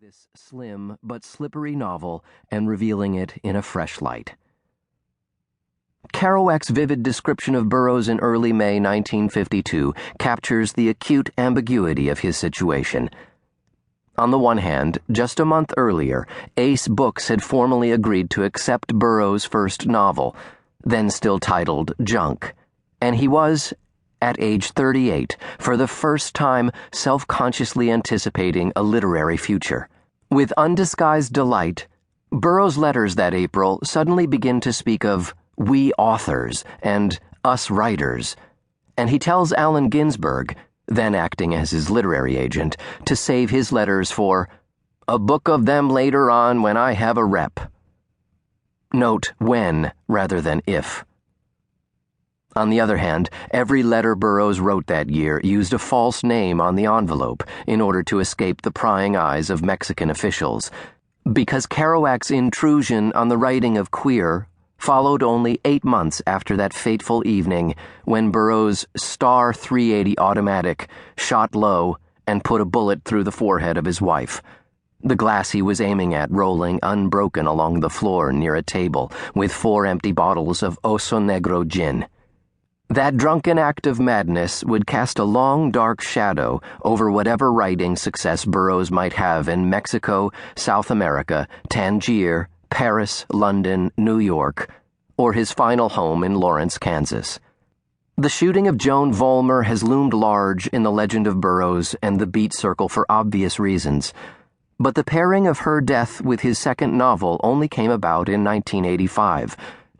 this slim but slippery novel and revealing it in a fresh light. Kerouac's vivid description of Burroughs in early May 1952 captures the acute ambiguity of his situation. On the one hand, just a month earlier, Ace Books had formally agreed to accept Burroughs' first novel, then still titled Junk, and he was, at age 38, for the first time self-consciously anticipating a literary future. With undisguised delight, Burroughs' letters that April suddenly begin to speak of we authors and us writers, and he tells Allen Ginsberg, then acting as his literary agent, to save his letters for a book of them later on when I have a rep. Note when rather than if. On the other hand, every letter Burroughs wrote that year used a false name on the envelope in order to escape the prying eyes of Mexican officials, because Kerouac's intrusion on the writing of Queer followed only 8 months after that fateful evening when Burroughs' Star 380 automatic shot low and put a bullet through the forehead of his wife, the glass he was aiming at rolling unbroken along the floor near a table with 4 empty bottles of Oso Negro gin. That drunken act of madness would cast a long, dark shadow over whatever writing success Burroughs might have in Mexico, South America, Tangier, Paris, London, New York, or his final home in Lawrence, Kansas. The shooting of Joan Vollmer has loomed large in the legend of Burroughs and the Beat Circle for obvious reasons, but the pairing of her death with his second novel only came about in 1985,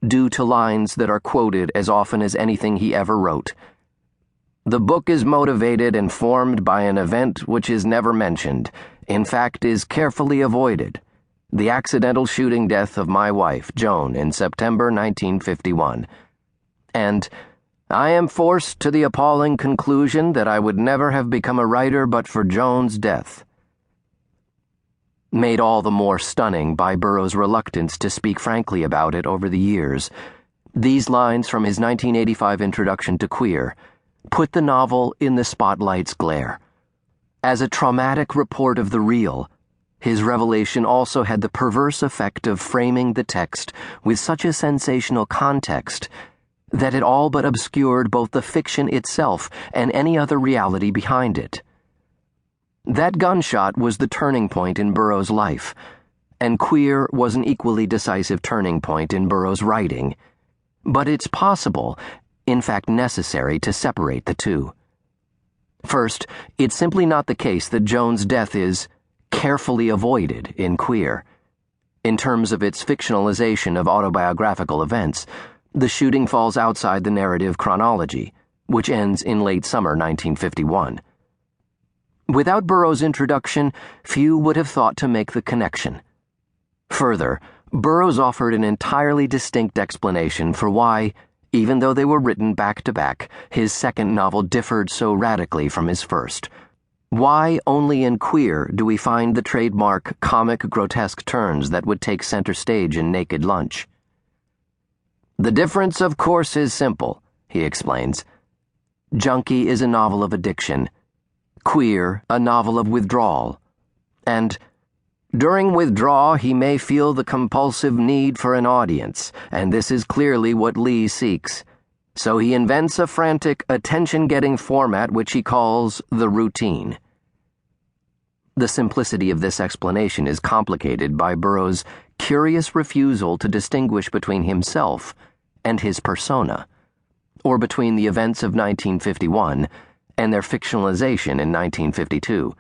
due to lines that are quoted as often as anything he ever wrote. The book is motivated and formed by an event which is never mentioned, in fact is carefully avoided, the accidental shooting death of my wife, Joan, in September 1951. And I am forced to the appalling conclusion that I would never have become a writer but for Joan's death. Made all the more stunning by Burroughs' reluctance to speak frankly about it over the years, these lines from his 1985 introduction to Queer put the novel in the spotlight's glare. As a traumatic report of the real, his revelation also had the perverse effect of framing the text with such a sensational context that it all but obscured both the fiction itself and any other reality behind it. That gunshot was the turning point in Burroughs' life, and Queer was an equally decisive turning point in Burroughs' writing, but it's possible, in fact necessary, to separate the two. First, it's simply not the case that Joan's death is carefully avoided in Queer. In terms of its fictionalization of autobiographical events, the shooting falls outside the narrative chronology, which ends in late summer 1951. Without Burroughs' introduction, few would have thought to make the connection. Further, Burroughs offered an entirely distinct explanation for why, even though they were written back-to-back, his second novel differed so radically from his first. Why only in Queer do we find the trademark comic grotesque turns that would take center stage in Naked Lunch? The difference, of course, is simple, he explains. Junkie is a novel of addiction, Queer a novel of withdrawal, and during withdrawal he may feel the compulsive need for an audience, and this is clearly what Lee seeks. So he invents a frantic, attention-getting format which he calls the routine. The simplicity of this explanation is complicated by Burroughs' curious refusal to distinguish between himself and his persona, or between the events of 1951 and their fictionalization in 1952.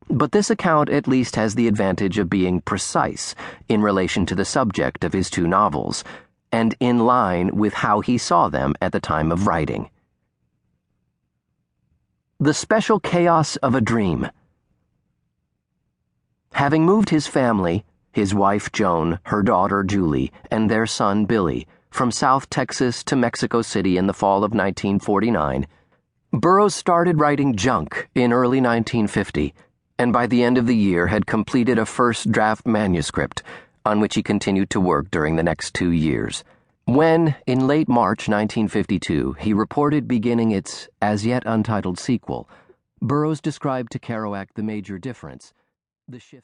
But this account at least has the advantage of being precise in relation to the subject of his two novels, and in line with how he saw them at the time of writing. The Special Chaos of a Dream. Having moved his family, his wife Joan, her daughter Julie, and their son Billy, from South Texas to Mexico City in the fall of 1949, Burroughs started writing Junk in early 1950, and by the end of the year had completed a first draft manuscript, on which he continued to work during the next 2 years. When, in late March 1952, he reported beginning its as-yet untitled sequel, Burroughs described to Kerouac the major difference, the shift